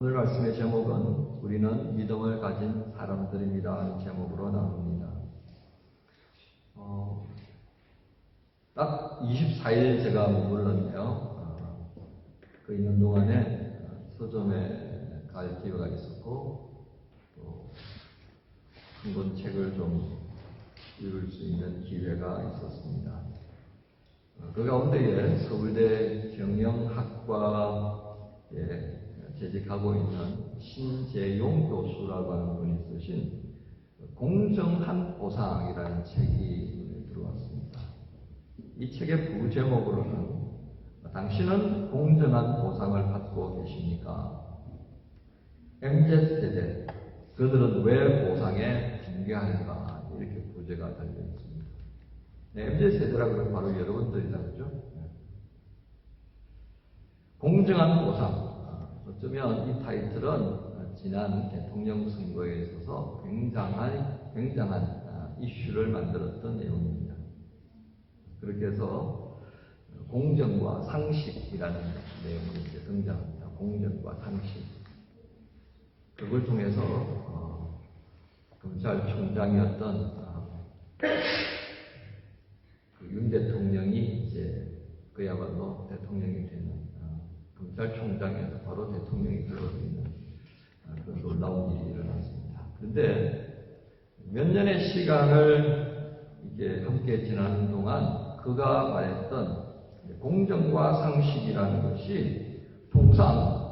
오늘 말씀의 제목은 우리는 믿음을 가진 사람들입니다 하는 제목으로 나눕니다. 딱 24일 제가 머물렀네요. 그 있는 동안에 서점에 갈 기회가 있었고 또 한 권 책을 좀 읽을 수 있는 기회가 있었습니다. 그 가운데에 서울대 경영학과에 재직하고 있는 신재용 교수라고 하는 분이 쓰신 공정한 보상이라는 책이 들어왔습니다. 이 책의 부제목으로는 당신은 공정한 보상을 받고 계십니까? MZ세대, 그들은 왜 보상에 붕괴하는가? 이렇게 부제가 달려있습니다. MZ세대라고 하면 바로 여러분들이다, 그죠? 공정한 보상. 어쩌면 이 타이틀은 지난 대통령 선거에 있어서 굉장한 이슈를 만들었던 내용입니다. 그렇게 해서 공정과 상식이라는 내용이 이제 등장합니다. 공정과 상식. 그걸 통해서 검찰총장이었던 윤 대통령이 이제 그야말로 대통령이 되는 검찰총장에서 바로 대통령이 되어버리는 그런 놀라운 일이 일어났습니다. 그런데 몇 년의 시간을 이제 함께 지나는 동안 그가 말했던 공정과 상식이라는 것이 통상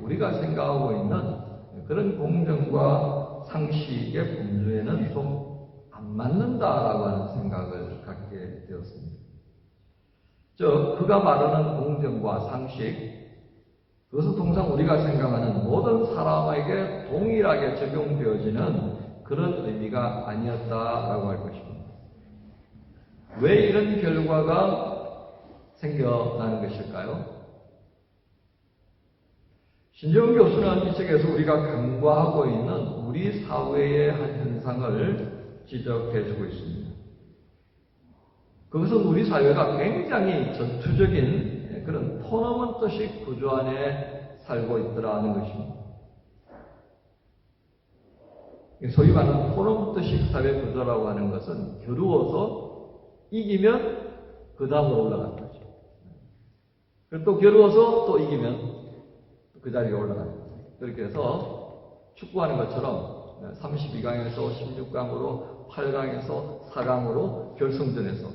우리가 생각하고 있는 그런 공정과 상식의 분류에는 좀 안 맞는다라고 하는 생각을 갖게 되었습니다. 즉, 그가 말하는 공정과 상식, 그것은 통상 우리가 생각하는 모든 사람에게 동일하게 적용되어지는 그런 의미가 아니었다라고 할 것입니다. 왜 이런 결과가 생겨나는 것일까요? 신재용 교수는 이 책에서 우리가 간과하고 있는 우리 사회의 한 현상을 지적해주고 있습니다. 그것은 우리 사회가 굉장히 전투적인 그런 토너먼트식 구조 안에 살고 있더라는 것입니다. 소위 말하는 토너먼트식 사회 구조라고 하는 것은 겨루어서 이기면 그 다음으로 올라가는 거죠. 그리고 또 겨루어서 또 이기면 그 자리에 올라가는 거죠. 그렇게 해서 축구하는 것처럼 32강에서 16강으로 8강에서 4강으로 결승전에서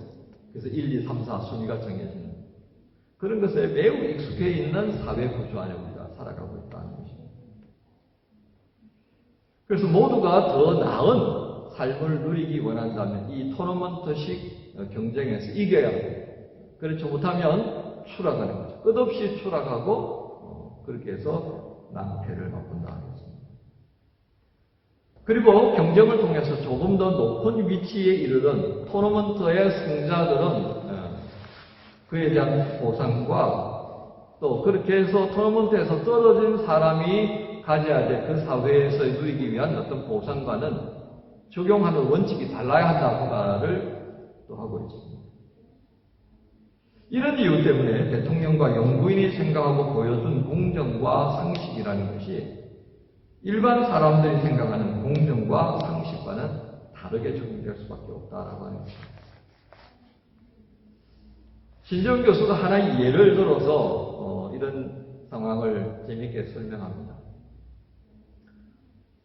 그래서 1, 2, 3, 4 순위가 정해지는 그런 것에 매우 익숙해 있는 사회 구조 안에 우리가 살아가고 있다는 것입니다. 그래서 모두가 더 나은 삶을 누리기 원한다면 이 토너먼트식 경쟁에서 이겨야 합니다. 그렇지 못하면 추락하는 거죠. 끝없이 추락하고 그렇게 해서 낭패를 맛본다 하겠습니다. 그리고 경쟁을 통해서 조금 더 높은 위치에 이르는 토너먼트의 승자들은 그에 대한 보상과 또 그렇게 해서 토너먼트에서 떨어진 사람이 가져야 될 그 사회에서 누리기 위한 어떤 보상과는 적용하는 원칙이 달라야 한다는 말을 또 하고 있습니다. 이런 이유 때문에 대통령과 연구인이 생각하고 보여준 공정과 상식이라는 것이 일반 사람들이 생각하는 공정과 상식과는 다르게 적용될 수밖에 없다라고 하는 것입니다. 신재용 교수가 하나의 예를 들어서 이런 상황을 재미있게 설명합니다.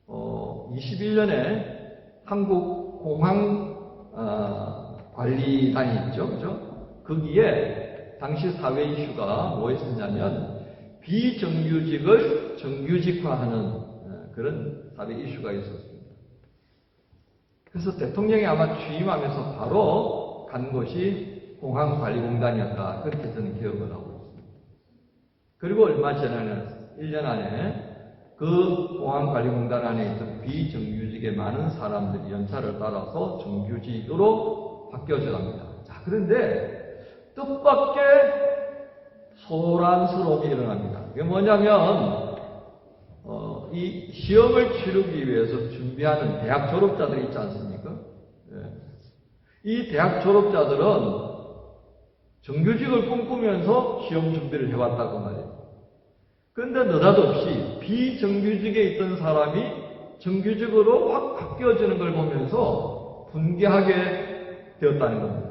21년에 한국 공항관리단이 있죠, 그죠? 거기에 당시 사회 이슈가 뭐였었냐면 비정규직을 정규직화하는 그런 사회 이슈가 있었습니다. 그래서 대통령이 아마 취임하면서 바로 간 것이 공항관리공단이었다. 그렇게 저는 기억을 하고 있습니다. 그리고 얼마 전에는 1년 안에 그 공항관리공단 안에 있던 비정규직의 많은 사람들이 연차를 따라서 정규직으로 바뀌어져 갑니다. 자, 그런데 뜻밖의 소란스러움이 일어납니다. 이게 뭐냐면 이 시험을 치르기 위해서 준비하는 대학 졸업자들이 있지 않습니까? 이 대학 졸업자들은 정규직을 꿈꾸면서 시험 준비를 해왔다고 말이에요. 그런데 느닷없이 비정규직에 있던 사람이 정규직으로 확 바뀌어지는 걸 보면서 분개하게 되었다는 겁니다.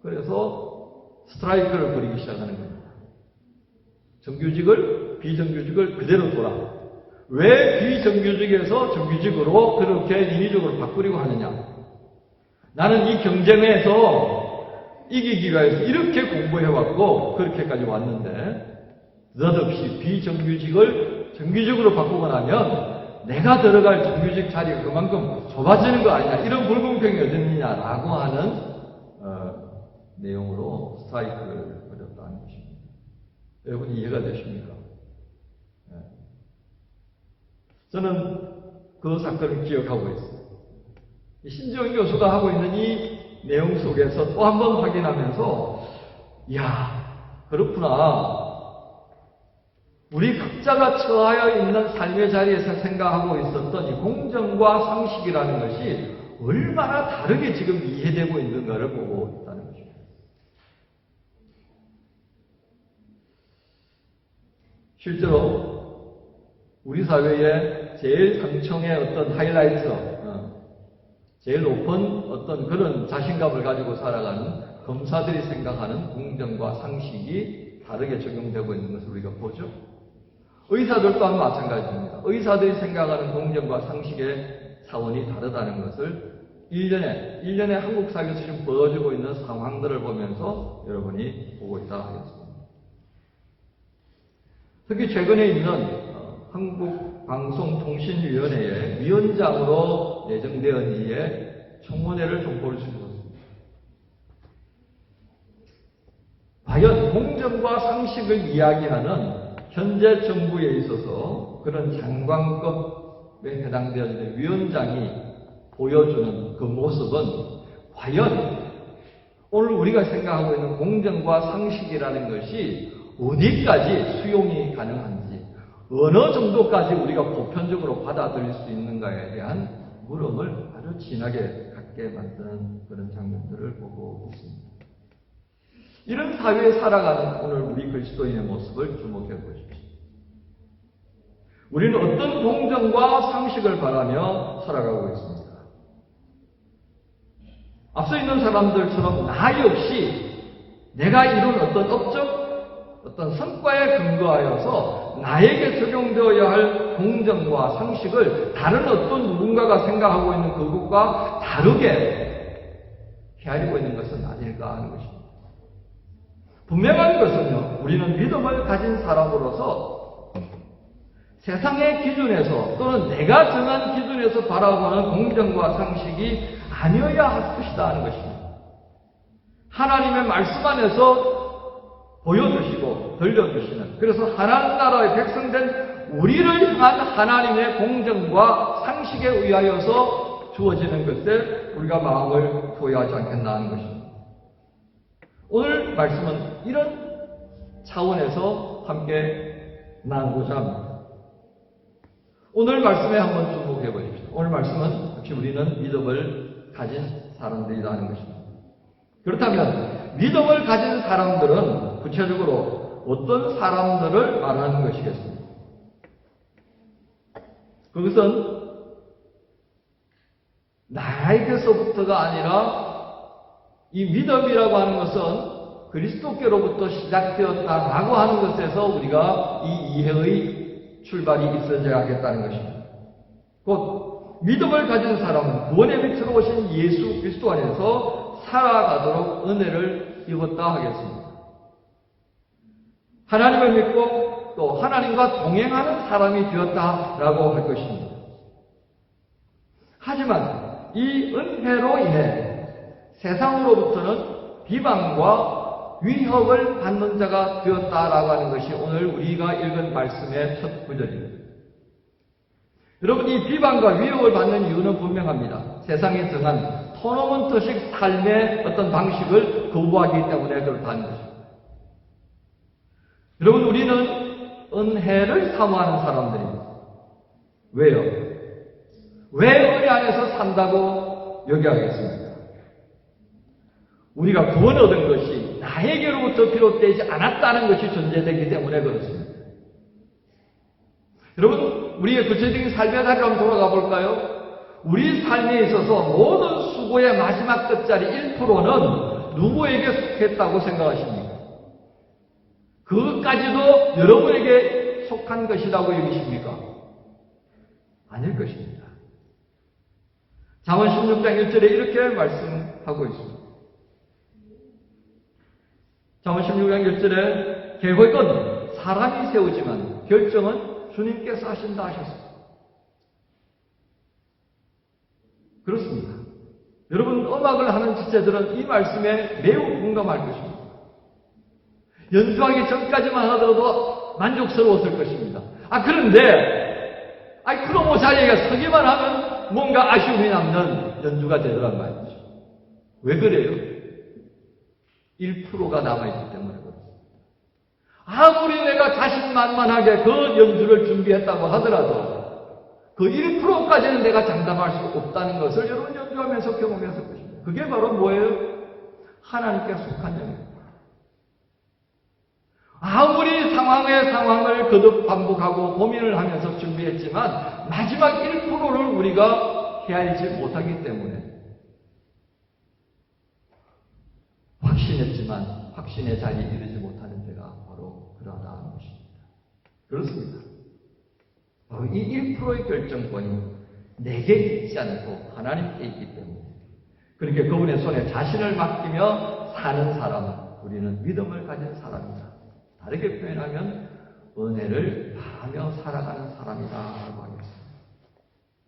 그래서 스트라이크를 벌이기 시작하는 겁니다. 정규직을, 비정규직을 그대로 둬라. 왜 비정규직에서 정규직으로 그렇게 인위적으로 바꾸려고 하느냐? 나는 이 경쟁에서 이기기 위해서 이렇게 공부해왔고 그렇게까지 왔는데 느닷없이 비정규직을 정규직으로 바꾸고 나면 내가 들어갈 정규직 자리가 그만큼 좁아지는 거 아니냐, 이런 불공평이 어딨느냐라고 하는 내용으로 스트라이크를 벌였다는 것입니다. 여러분 이해가 되십니까? 네. 저는 그 사건을 기억하고 있습니다. 신지영 교수가 하고 있는 이 내용 속에서 또 한 번 확인하면서, 이야, 그렇구나. 우리 각자가 처하여 있는 삶의 자리에서 생각하고 있었던 이 공정과 상식이라는 것이 얼마나 다르게 지금 이해되고 있는가를 보고 있다는 것입니다. 실제로 우리 사회의 제일 상층의 어떤 하이라이트, 제일 높은 어떤 그런 자신감을 가지고 살아가는 검사들이 생각하는 공정과 상식이 다르게 적용되고 있는 것을 우리가 보죠. 의사들 또한 마찬가지입니다. 의사들이 생각하는 공정과 상식의 차원이 다르다는 것을 1년에 한국 사회에서 지금 벌어지고 있는 상황들을 보면서 여러분이 보고 있다 하겠습니다. 특히 최근에 있는 한국방송통신위원회의 위원장으로 내정되은 이의 청문회를 좀 볼 수 있었습니다. 과연 공정과 상식을 이야기하는 현재 정부에 있어서 그런 장관급에 해당되어지는 위원장이 보여주는 그 모습은 과연 오늘 우리가 생각하고 있는 공정과 상식이라는 것이 어디까지 수용이 가능한지, 어느 정도까지 우리가 보편적으로 받아들일 수 있는가에 대한 물음을 아주 진하게 갖게 만드는 그런 장면들을 보고 있습니다. 이런 사회에 살아가는 오늘 우리 그리스도인의 모습을 주목해 보십시오. 우리는 어떤 공정과 상식을 바라며 살아가고 있습니까? 앞서 있는 사람들처럼 나 역시 내가 이룬 어떤 업적, 어떤 성과에 근거하여서 나에게 적용되어야 할 공정과 상식을 다른 어떤 누군가가 생각하고 있는 그것과 다르게 헤아리고 있는 것은 아닐까 하는 것입니다. 분명한 것은요, 우리는 믿음을 가진 사람으로서 세상의 기준에서 또는 내가 정한 기준에서 바라보는 공정과 상식이 아니어야 할 것이다 하는 것입니다. 하나님의 말씀 안에서 보여주시고 들려주시는, 그래서 하나님 나라의 백성된 우리를 향한 하나님의 공정과 상식에 의하여서 주어지는 것에 우리가 마음을 소유하지 않겠나 하는 것입니다. 오늘 말씀은 이런 차원에서 함께 나누고자 합니다. 오늘 말씀에 한번 주목해 보십시오. 오늘 말씀은 역시 우리는 믿음을 가진 사람들이다 하는 것입니다. 그렇다면 믿음을 가진 사람들은 구체적으로 어떤 사람들을 말하는 것이겠습니까? 그것은 나에게서부터가 아니라 이 믿음이라고 하는 것은 그리스도께로부터 시작되었다라고 하는 것에서 우리가 이 이해의 출발이 있어져야 하겠다는 것입니다. 곧 믿음을 가진 사람은 구원의 빛으로 오신 예수 그리스도 안에서 살아가도록 은혜를 입었다 하겠습니다. 하나님을 믿고 또 하나님과 동행하는 사람이 되었다라고 할 것입니다. 하지만 이 은혜로 인해 세상으로부터는 비방과 위협을 받는 자가 되었다라고 하는 것이 오늘 우리가 읽은 말씀의 첫 구절입니다. 여러분, 이 비방과 위협을 받는 이유는 분명합니다. 세상에 정한 토너먼트식 삶의 어떤 방식을 거부하기 때문에 그렇다는 것입니다. 여러분, 우리는 은혜를 사모하는 사람들입니다. 왜요? 왜 은혜 안에서 산다고 여겨야겠습니까? 우리가 구원 얻은 것이 나에게로부터 비롯되지 않았다는 것이 존재되기 때문에 그렇습니다. 여러분, 우리의 구체적인 삶의 다리로 한번 돌아가 볼까요? 우리 삶에 있어서 모든 수고의 마지막 끝자리 1%는 누구에게 속했다고 생각하십니까? 그것까지도 여러분에게 속한 것이라고 여기십니까? 아닐 것입니다. 잠언 16장 1절에 이렇게 말씀하고 있습니다. 잠언 16장 1절에 계획은 사람이 세우지만 결정은 주님께서 하신다 하셨습니다. 그렇습니다. 여러분, 음악을 하는 지체들은 이 말씀에 매우 공감할 것입니다. 연주하기 전까지만 하더라도 만족스러웠을 것입니다. 그런데 크로모 자리에 서기만 하면 뭔가 아쉬움이 남는 연주가 되더란 말이죠. 왜 그래요? 1%가 남아있기 때문에 그렇습니다. 아무리 내가 자신만만하게 그 연주를 준비했다고 하더라도 그 1%까지는 내가 장담할 수 없다는 것을 여러분 연주하면서 경험했을 것입니다. 그게 바로 뭐예요? 하나님께 속한 영입니다. 아무리 상황을 거듭 반복하고 고민을 하면서 준비했지만 마지막 1%를 우리가 헤아리지 못하기 때문에 확신했지만 확신의 자리에 이르지 못하는 데가 바로 그러하다는 것입니다. 그렇습니다. 바로 이 1%의 결정권이 내게 있지 않고 하나님께 있기 때문에 그렇게 그분의 손에 자신을 맡기며 사는 사람은 우리는 믿음을 가진 사람이다. 다르게 표현하면 은혜를 다하며 살아가는 사람이다라고 하겠습니다.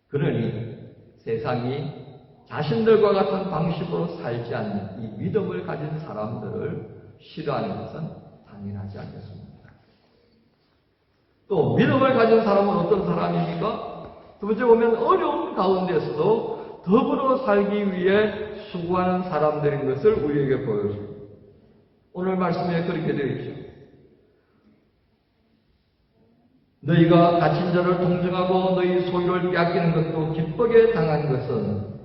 그러니 세상이 자신들과 같은 방식으로 살지 않는 이 믿음을 가진 사람들을 싫어하는 것은 당연하지 않겠습니다. 또 믿음을 가진 사람은 어떤 사람입니까? 두 번째 보면 어려운 가운데서도 더불어 살기 위해 수고하는 사람들인 것을 우리에게 보여줍니다. 오늘 말씀에 그렇게 되어 있죠. 너희가 갇힌 자를 동정하고 너희 소유를 빼앗기는 것도 기쁘게 당한 것은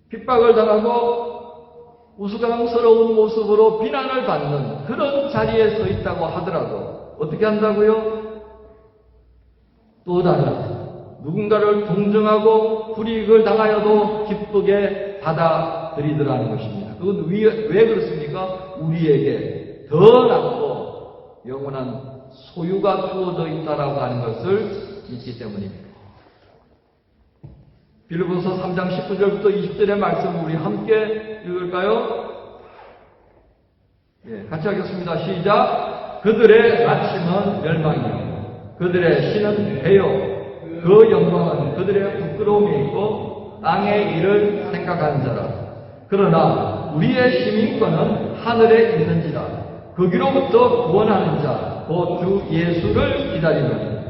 핍박을 당하고 우스꽝스러운 모습으로 비난을 받는 그런 자리에 서 있다고 하더라도 어떻게 한다고요? 또 다른 누군가를 동정하고 불이익을 당하여도 기쁘게 받아들이더라는 것입니다. 그건 왜 그렇습니까? 우리에게 더 낫고 영원한 소유가 주어져 있다라고 하는 것을 믿기 때문입니다. 빌립보서 3장 19절부터 20절의 말씀 우리 함께 읽을까요? 같이 하겠습니다. 시작. 그들의 아침은 멸망이요 그들의 신은 배요 그 영광은 그들의 부끄러움이 있고 땅의 일을 생각하는 자라. 그러나 우리의 시민권은 하늘에 있는지라. 거기로부터 구원하는 자 곧 주 예수를 기다리노니.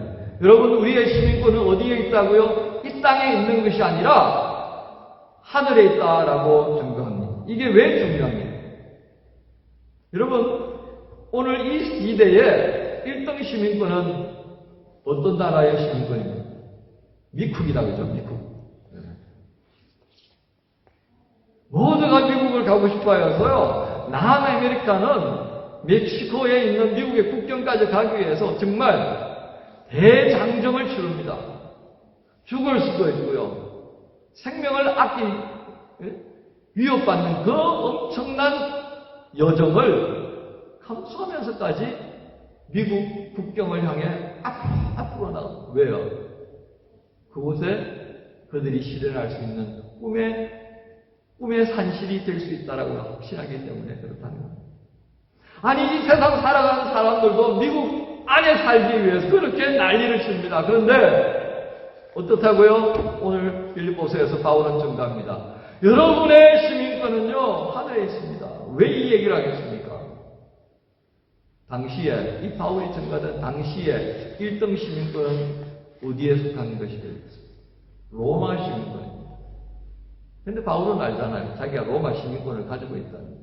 여러분, 우리의 시민권은 어디에 있다고요? 이 땅에 있는 것이 아니라 하늘에 있다라고 증거합니다. 이게 왜 중요합니까? 여러분, 오늘 이 시대의 1등 시민권은 어떤 나라의 시민권입니까? 미국이다, 그죠? 미국. 모두가 미국을 가고 싶어 해서요, 남아메리카는 멕시코에 있는 미국의 국경까지 가기 위해서 정말 대장정을 치릅니다. 죽을 수도 있고요. 생명을 위협받는 그 엄청난 여정을 감수하면서까지 미국 국경을 향해 앞으로 나갑니다. 왜요? 그곳에 그들이 실현할 수 있는 꿈의 산실이 될 수 있다라고 확신하기 때문에 그렇다는 겁니다. 아니, 이 세상 살아가는 사람들도 미국 안에 살기 위해서 그렇게 난리를 칩니다. 그런데 어떻다고요? 오늘 빌립보서에서 바울은 증가합니다. 여러분의 시민권은요, 하늘에 있습니다. 왜 이 얘기를 하겠습니까? 당시에, 이 바울이 증가된 당시에 1등 시민권은 어디에 속한 것이 되겠습니까? 로마 시민권입니다. 근데 바울은 알잖아요. 자기가 로마 시민권을 가지고 있다는.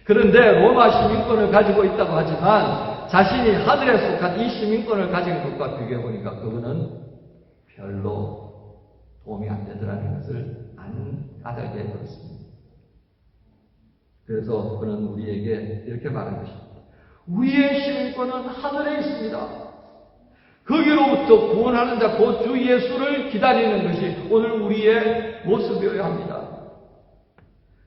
그런데 로마 시민권을 가지고 있다고 하지만 자신이 하늘에 속한 이 시민권을 가진 것과 비교해보니까 그거는 별로 도움이 안 되더라는 것을 알게 되었습니다. 그래서 그는 우리에게 이렇게 말한 것입니다. 우리의 시민권은 하늘에 있습니다. 거기로부터 구원하는 자, 그 주 예수를 기다리는 것이 오늘 우리의 모습이어야 합니다.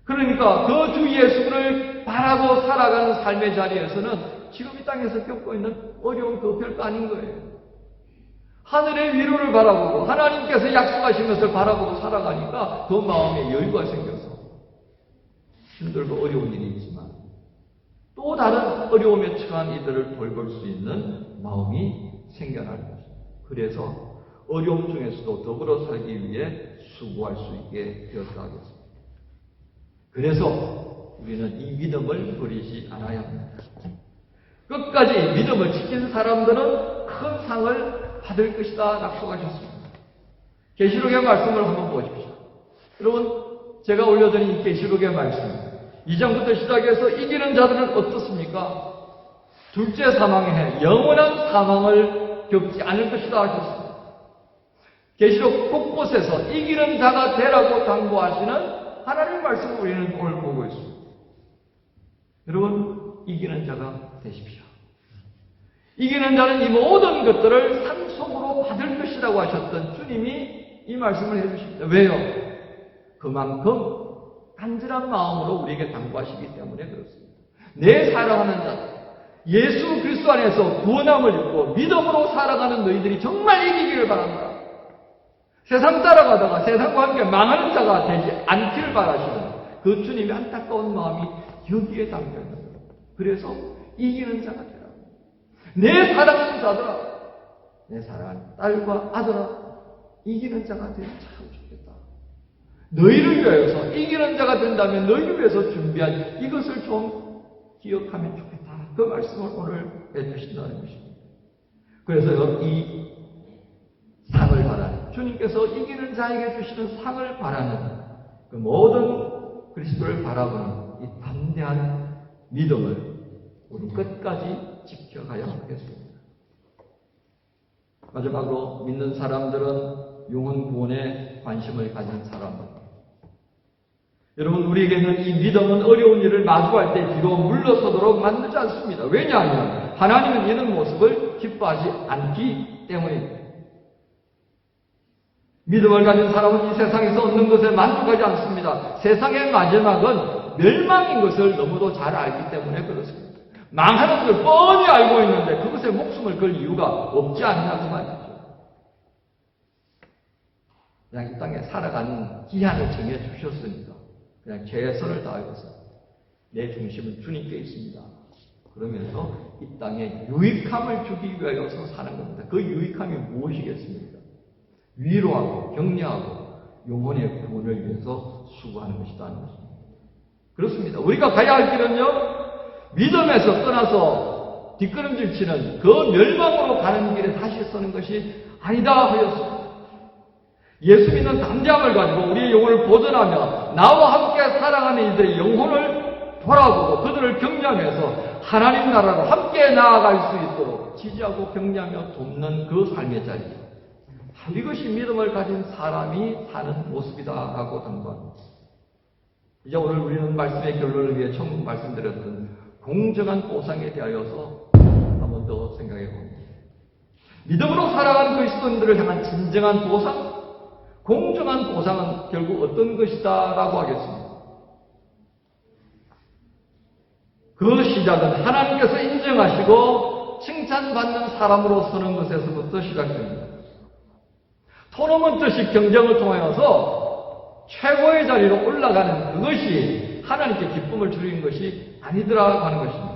그러니까 그 주 예수를 바라고 살아가는 삶의 자리에서는 지금 이 땅에서 겪고 있는 어려운 그 별거 아닌 거예요. 하늘의 위로를 바라보고 하나님께서 약속하신 것을 바라보고 살아가니까 그 마음에 여유가 생겨서 힘들고 어려운 일이 있지만 또 다른 어려움에 처한 이들을 돌볼 수 있는 마음이 생겨나는 것입니다. 그래서 어려움 중에서도 더불어 살기 위해 수고할 수 있게 되었다 하겠습니다. 그래서 우리는 이 믿음을 버리지 않아야 합니다. 끝까지 믿음을 지킨 사람들은 큰 상을 받을 것이다 약속하셨습니다. 계시록의 말씀을 한번 보십시오. 여러분, 제가 올려드린 이 계시록의 말씀 2장부터 시작해서 이기는 자들은 어떻습니까? 둘째 사망의 해, 영원한 사망을 겪지 않을 것이다 하셨습니다. 계시록 곳곳에서 이기는 자가 되라고 당부하시는 하나님의 말씀을 우리는 오늘 보고 있습니다. 여러분, 이기는 자가 되십시오. 이기는 자는 이 모든 것들을 상속으로 받을 것이라고 하셨던 주님이 이 말씀을 해주십니다. 왜요? 그만큼 간절한 마음으로 우리에게 당부하시기 때문에 그렇습니다. 내 사랑하는 자, 예수 그리스도 안에서 구원함을 입고 믿음으로 살아가는 너희들이 정말 이기기를 바란다. 세상 따라가다가 세상과 함께 망하는 자가 되지 않기를 바라시는 그 주님의 안타까운 마음이 여기에 담겨있는 거예요. 그래서 이기는 자가 되라. 내 사랑하는 자들아, 내 사랑하는 딸과 아들아, 이기는 자가 되면 참 좋겠다. 너희를 위하여서 이기는 자가 된다면 너희를 위해서 준비한 이것을 좀 기억하면 좋겠다. 그 말씀을 오늘 해주신다는 것입니다. 그래서 이 상을 바라는, 주님께서 이기는 자에게 주시는 상을 바라는 그 모든 그리스도를 바라보는 이 담대한 믿음을 우리 끝까지 지켜가야 하겠습니다. 마지막으로 믿는 사람들은 영혼 구원에 관심을 가진 사람입니다. 여러분, 우리에게는 이 믿음은 어려운 일을 마주할 때 뒤로 물러서도록 만들지 않습니다. 왜냐하면 하나님은 이런 모습을 기뻐하지 않기 때문입니다. 믿음을 가진 사람은 이 세상에서 얻는 것에 만족하지 않습니다. 세상의 마지막은 멸망인 것을 너무도 잘 알기 때문에 그렇습니다. 망하는 것을 뻔히 알고 있는데 그것에 목숨을 걸 이유가 없지 않냐고 말이죠. 그냥 이 땅에 살아가는 기한을 정해 주셨으니까 그냥 최선을 다해서 내 중심은 주님께 있습니다. 그러면서 이 땅에 유익함을 주기 위하여서 사는 겁니다. 그 유익함이 무엇이겠습니까? 위로하고 격려하고 영혼의 구원을 위해서 수고하는 것이다 하는 것입니다. 그렇습니다. 우리가 가야 할 길은요, 믿음에서 떠나서 뒷걸음질 치는 그 멸망으로 가는 길에 다시 서는 것이 아니다 하였습니다. 예수 믿는 담대함을 가지고 우리의 영혼을 보존하며 나와 함께 살아가는 이들의 영혼을 돌아보고 그들을 격려하면서 하나님 나라로 함께 나아갈 수 있도록 지지하고 격려하며 돕는 그 삶의 자리, 이것이 믿음을 가진 사람이 사는 모습이다 하고 당부합니다. 이제 오늘 우리는 말씀의 결론을 위해 처음 말씀드렸던 공정한 보상에 대하여서 한 번 더 생각해 봅니다. 믿음으로 살아가는 그리스도인들을 향한 진정한 보상, 공정한 보상은 결국 어떤 것이다 라고 하겠습니다. 그 시작은 하나님께서 인정하시고 칭찬받는 사람으로 서는 것에서부터 시작됩니다. 토너먼트식 경쟁을 통하여서 최고의 자리로 올라가는 그것이 하나님께 기쁨을 주는 것이 아니더라 하는 것입니다.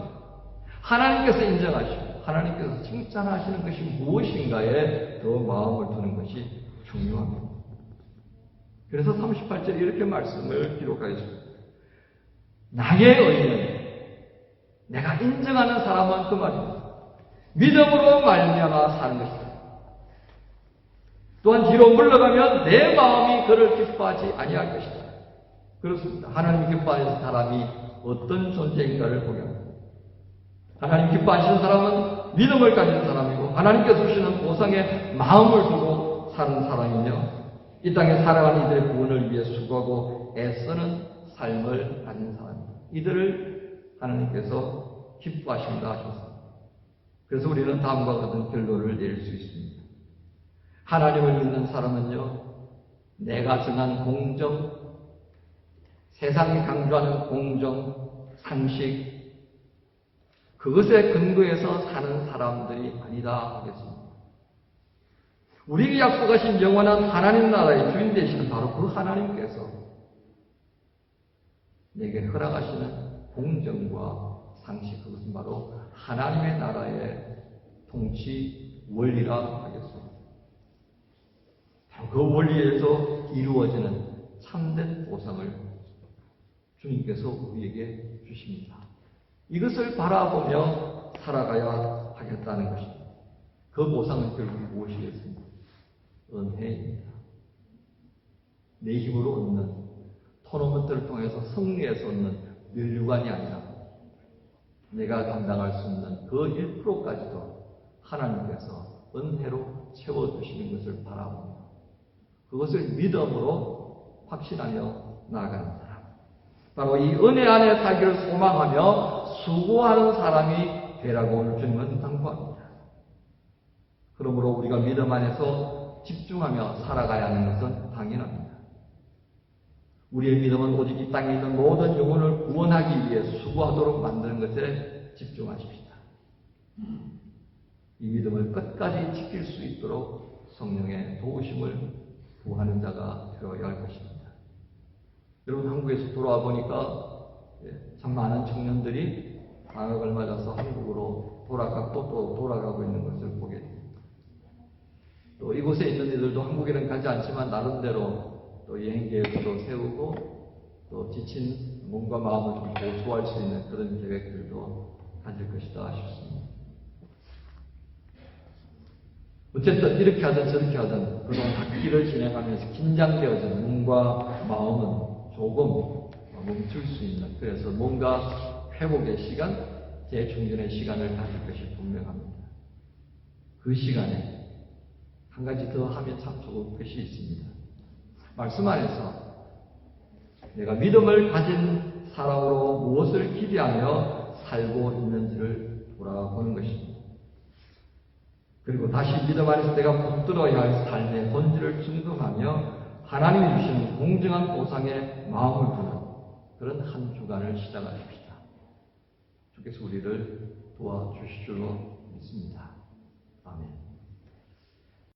하나님께서 인정하시고 하나님께서 칭찬하시는 것이 무엇인가에 더 마음을 두는 것이 중요합니다. 그래서 38절에 이렇게 말씀을 기록하였습니다. 나의 의는 내가 인정하는 사람은 그 말입니다. 믿음으로 말미암아 사는 것이다. 또한 뒤로 물러가면 내 마음이 그를 기뻐하지 아니할 것이다. 그렇습니다. 하나님이 기뻐하는 사람이 어떤 존재인가를 보면 하나님 기뻐하시는 사람은 믿음을 가진 사람이고 하나님께서 주시는 보상에 마음을 두고 사는 사람이며 이 땅에 살아가는 이들의 구원을 위해 수고하고 애쓰는 삶을 가진 사람입니다. 이들을 하나님께서 기뻐하신다 하셨습니다. 그래서 우리는 다음과 같은 결론을 내릴 수 있습니다. 하나님을 믿는 사람은요, 내가 정한 공정, 세상이 강조하는 공정, 상식, 그것에 근거해서 사는 사람들이 아니다 하겠습니다. 우리에게 약속하신 영원한 하나님 나라의 주인 되시는 바로 그 하나님께서 내게 허락하시는 공정과 상식, 그것은 바로 하나님의 나라의 통치 원리라 하겠습니다. 그 원리에서 이루어지는 참된 보상을 주님께서 우리에게 주십니다. 이것을 바라보며 살아가야 하겠다는 것입니다. 그 보상은 결국 무엇이겠습니까? 은혜입니다. 내 힘으로 얻는 토너먼트를 통해서 승리해서 얻는 면류관이 아니라 내가 감당할 수 없는 그 1%까지도 하나님께서 은혜로 채워주시는 것을 바라봅니다. 그것을 믿음으로 확신하며 나아가는 사람. 바로 이 은혜 안에 살기를 소망하며 수고하는 사람이 되라고 오늘 주님은 당부합니다. 그러므로 우리가 믿음 안에서 집중하며 살아가야 하는 것은 당연합니다. 우리의 믿음은 오직 이 땅에 있는 모든 영혼을 구원하기 위해 수고하도록 만드는 것에 집중하십시다. 이 믿음을 끝까지 지킬 수 있도록 성령의 도우심을 구하는 자가 되어야 할 것입니다. 여러분, 한국에서 돌아와 보니까 참 많은 청년들이 방학을 맞아서 한국으로 돌아갔고 또 돌아가고 있는 것을 보게 됩니다. 또 이곳에 있는 이들도 한국에는 가지 않지만 나름대로 또 여행 계획도 세우고 또 지친 몸과 마음을 좀 보수할 수 있는 그런 계획들도 가질 것이다 싶습니다. 어쨌든 이렇게 하든 저렇게 하든 그동안 학기를 진행하면서 긴장되어진 몸과 마음은 조금 멈출 수 있는, 그래서 뭔가 회복의 시간, 재충전의 시간을 가질 것이 분명합니다. 그 시간에 한 가지 더 하면 참 좋을 것이 있습니다. 말씀 안에서 내가 믿음을 가진 사람으로 무엇을 기대하며 살고 있는지를 돌아보는 것입니다. 그리고 다시 믿음 안에서 내가 붙들어야 할 삶의 본질을 점검하며 하나님이 주시는 공정한 보상에 마음을 두는 그런 한 주간을 시작하십시다. 주께서 우리를 도와주실 줄로 믿습니다. 아멘.